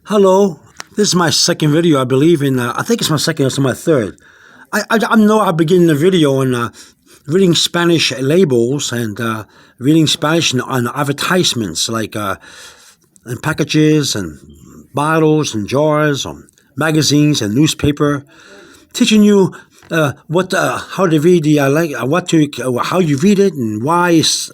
Hello, this is my second video, I believe, I think it's my second or my third. I know I begin the video on reading Spanish labels and reading Spanish on advertisements, like in packages and bottles and jars, on magazines and newspaper, teaching you how to read the how you read it and why it's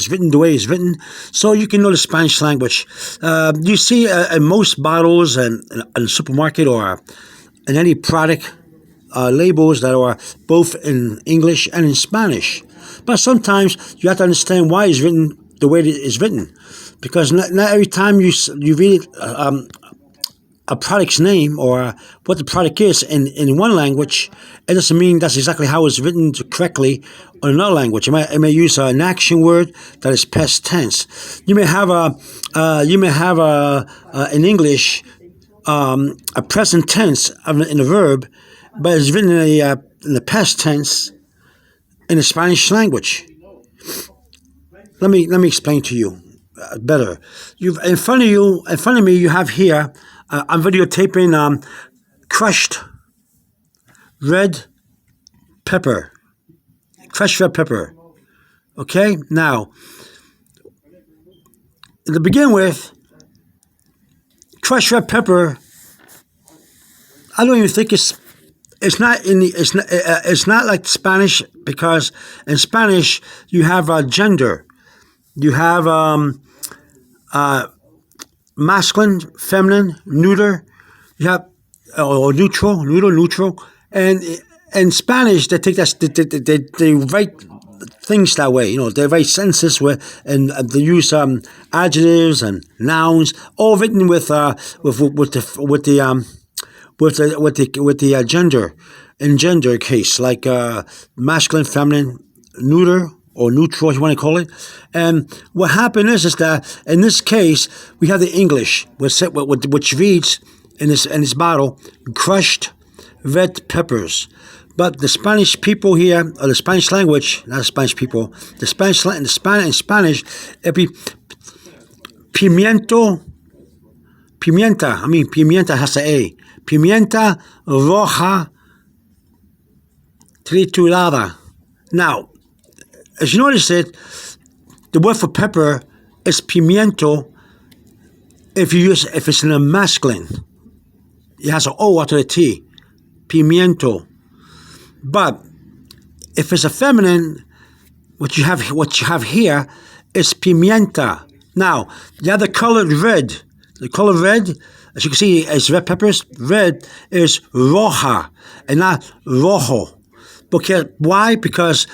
written the way it's written, so you can know the Spanish language. You see in most bottles and in a supermarket or in any product labels that are both in English and in Spanish. But sometimes you have to understand why it's written the way it is written, because not every time you read it, a product's name or what the product is in one language, it doesn't mean that's exactly how it's written correctly in another language. It may use an action word that is past tense. You may have in English a present tense in a verb, but it's written in the past tense in the Spanish language. Let me explain to you better. In front of me, you have here. I'm videotaping crushed red pepper. Crushed red pepper. Okay? Now, to begin with, crushed red pepper, I don't even think it's not like Spanish, because in Spanish you have gender. You have masculine, feminine, neuter. You have or neutral, and in Spanish they take that they write things that way. They write sentences and they use adjectives and nouns, all written with the gender, in gender case, like masculine, feminine, neuter, or neutral, if you want to call it. And what happened is that in this case we have the English, which reads in this bottle, crushed red peppers. But the Spanish people here, or the Spanish language, not the Spanish people, in Spanish, it'd be pimienta has an A. Pimienta roja triturada. Now, as you notice it, the word for pepper is pimiento. If it's in a masculine, it has an O after the T, pimiento. But if it's a feminine, what you have here is pimienta. Now, the other colored red, as you can see, is red peppers. Red is roja and not rojo. Because why? Because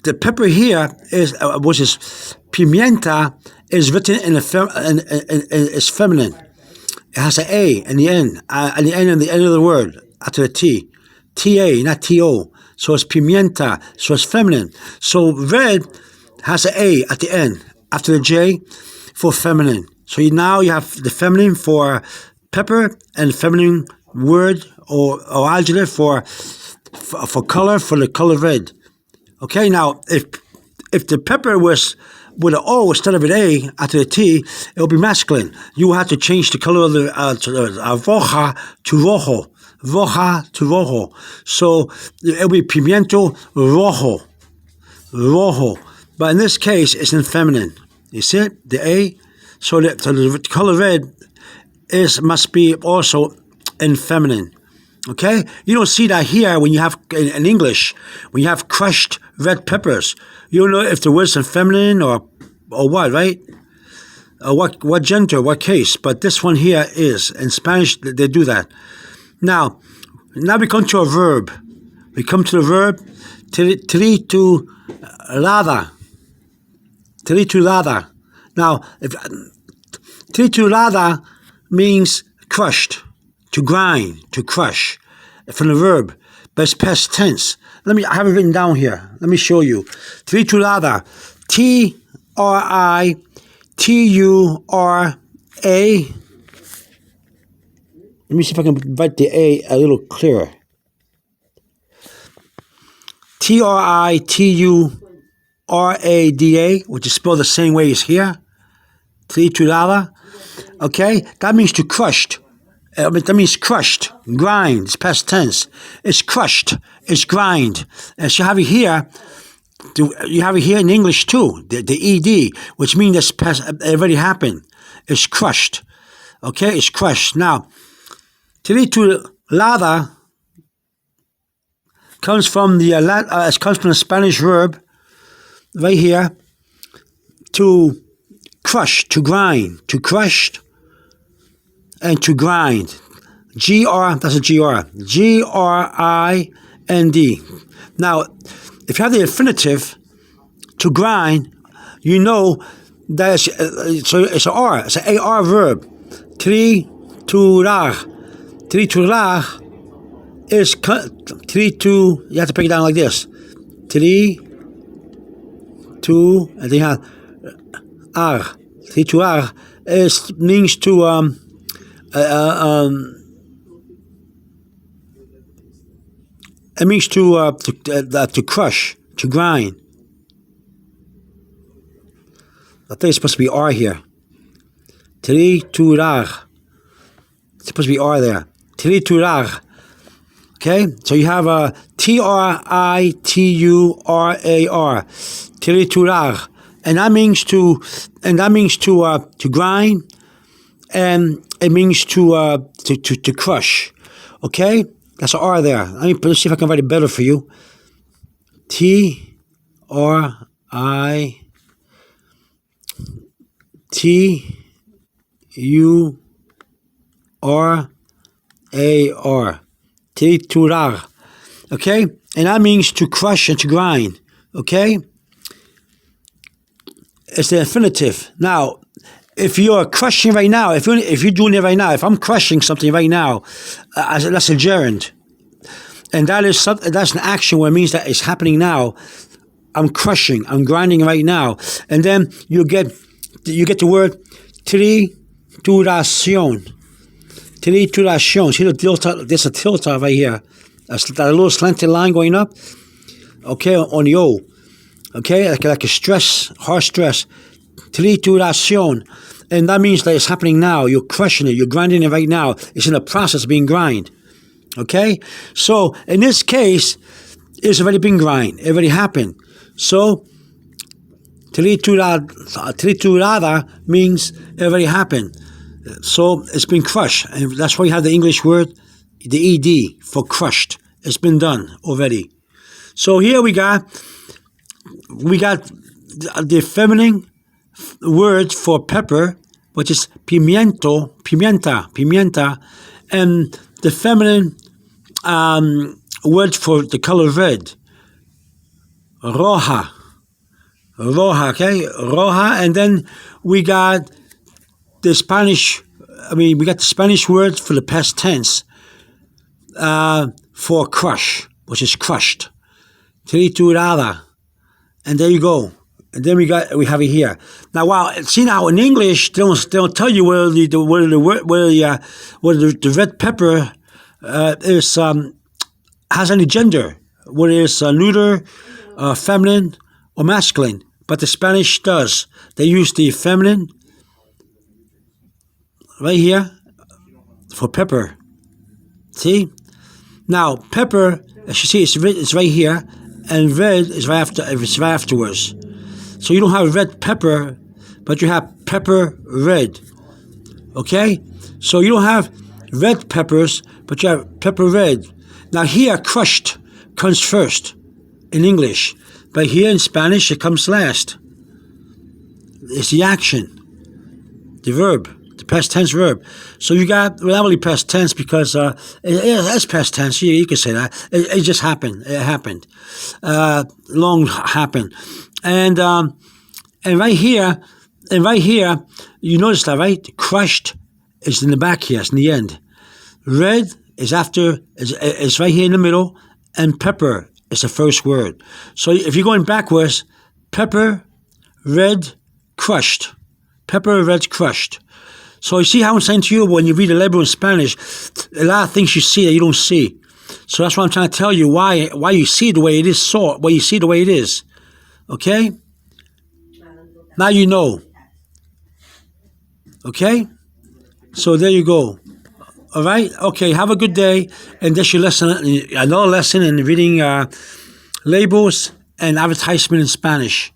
the pepper here which is pimienta, is written is feminine. It has an A in the end, at the end of the word after the T, T-A, not T-O. So it's pimienta. So it's feminine. So red has an A at the end after the J for feminine. So now you have the feminine for pepper and feminine word or adjective for color, for the color red. Okay, now if the pepper was with an O instead of an A after the T, it will be masculine. You have to change the color of the roja to rojo. Roja to rojo. So it will be pimiento rojo. But in this case, it's in feminine. You see it? The A. So the color red must be also in feminine. Okay? You don't see that here when you have, in English, when you have crushed red peppers. You don't know if the word's in feminine or what, right? What gender, what case. But this one here is. In Spanish, they do that. Now we come to a verb. We come to the verb triturada. Now, triturada means crushed, to grind, to crush, from the verb, but it's past tense. I have it written down here. Let me show you. Triturada, T-R-I-T-U-R-A. Let me see if I can write the A a little clearer. Triturada, which is spelled the same way as here. Triturada. Okay, that means to crushed. That means crushed, grind. It's past tense. It's crushed. It's grind. And so you have it here in English too. The ed, which means that's past. It already happened. It's crushed. Okay, it's crushed. Now, tritulada comes from the Spanish verb right here to crush, to grind, to crushed, and to grind. That's a G-R. G-R-I-N-D. Now, if you have the infinitive, to grind, you know that it's an R. It's an AR verb. Triturar. Triturar is you have to break it down like this. And then you have ar. Triturar means to it means to crush, to grind. I think it's supposed to be R here. Triturar. It's supposed to be R there. Triturar. Okay, so you have a Triturar. Triturar, and that means to grind, and it means to crush. Okay, that's an R there. Let's see if I can write it better for you. Triturar. Triturar. Okay, and that means to crush and to grind. Okay, it's the infinitive. Now, if you're crushing right now, if you're doing it right now, if I'm crushing something right now, that's a gerund, and that's an action where it means that it's happening now. I'm crushing, I'm grinding right now, and then you get the word trituración. Trituración. See the tilde? There's a tilde right here. That's that little slanted line going up. Okay, on the O. Okay, like a stress, hard stress. Trituración. And that means that it's happening now. You're crushing it. You're grinding it right now. It's in the process of being grind. Okay? So, in this case, it's already been grind. It already happened. So, triturada means it already happened. So, it's been crushed. And that's why you have the English word, the ED, for crushed. It's been done already. So, here we got the feminine word for pepper, which is pimienta, and the feminine word for the color red, roja, okay, roja, and then we got the Spanish word for the past tense for crush, which is crushed, triturada, and there you go. And then we have it here. Now, now in English they don't tell you whether the red pepper has any gender, whether it's neuter, feminine, or masculine. But the Spanish does. They use the feminine right here for pepper. See? Now pepper, as you see, it's right here, and red is right afterwards. So you don't have red pepper, but you have pepper red. Okay? So you don't have red peppers, but you have pepper red. Now here, crushed comes first in English, but here in Spanish, it comes last. It's the action, the verb, the past tense verb. So you got, well, not really past tense because it's past tense. You could say that. It just happened. It happened. Long happened. And right here, you notice that, right? Crushed is in the back here. It's in the end. Red is after. Is right here in the middle, and pepper is the first word. So if you're going backwards, pepper, red, crushed. Pepper, red, crushed. So you see how I'm saying to you, when you read the label in Spanish, a lot of things you see that you don't see. So that's why I'm trying to tell you why you see it the way it is. Why you see it the way it is. Okay? Now you know. Okay? So there you go. All right. Okay. Have a good day. And that's your lesson. Another lesson in reading labels and advertisement in Spanish.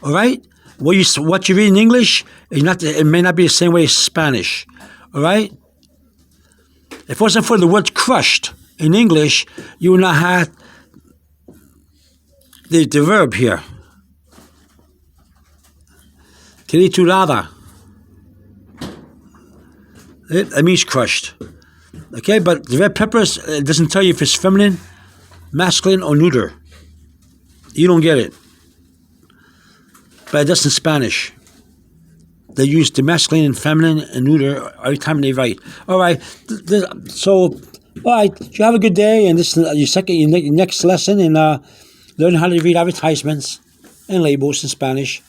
All right. What you read in English is not. It may not be the same way as Spanish. All right. If it wasn't for the word crushed in English, you would not have the verb here. Triturada. It means crushed. Okay, but the red peppers, it doesn't tell you if it's feminine, masculine, or neuter. You don't get it. But it does in Spanish. They use the masculine and feminine and neuter every time they write. All right. So, all right. You have a good day, and this is your next lesson in learning how to read advertisements and labels in Spanish.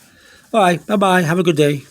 All right. Bye-bye. Have a good day.